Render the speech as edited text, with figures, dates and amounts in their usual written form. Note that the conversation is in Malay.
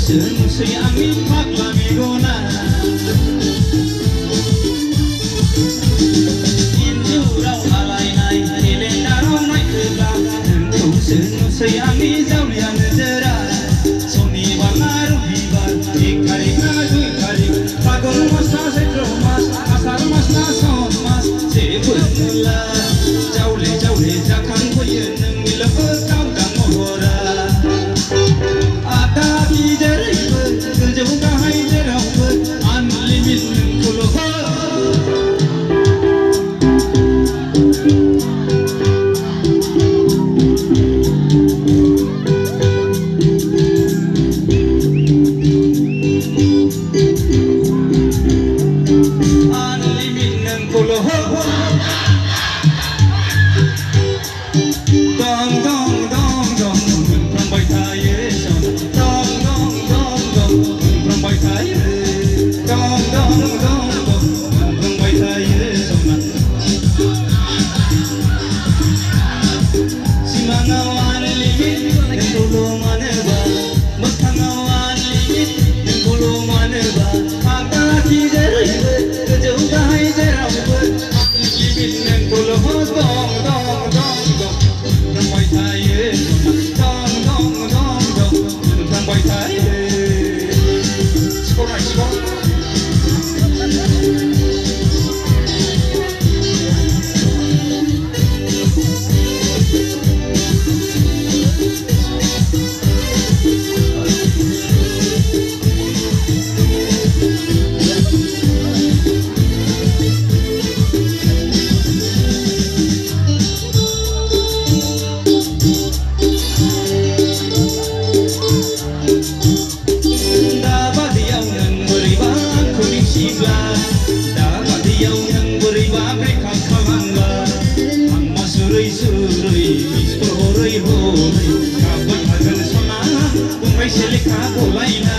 Musay amin paglamigona Injuraw alaynay Ilendaraw may kebla Musay amin zawlian jera Soni banaru bibar Ikari ngadu ikari Pagong mas na setro mas Asar mas na son mas Sebut mula Jawle jawle jakang koyen Nilapa kau dang mohora Ada bijar Jauh kahai jerau Unlimited kuloh Unlimited kuloh Dong dong dong dong From bay thai Dong dong dong dong From bay thai Dong dong dong dong From bay thai Simangawan limit Ng tulungan ba Magtangawan limit Ng tulungan ba Agaki jeray Kejauh kahai jerau Limit ng tulungan Dong dong dong dong From bay thai Dong dong dong dong From bay thai Skor right skor Horay, horay, kapag hagal sa mga kung may silika kulay na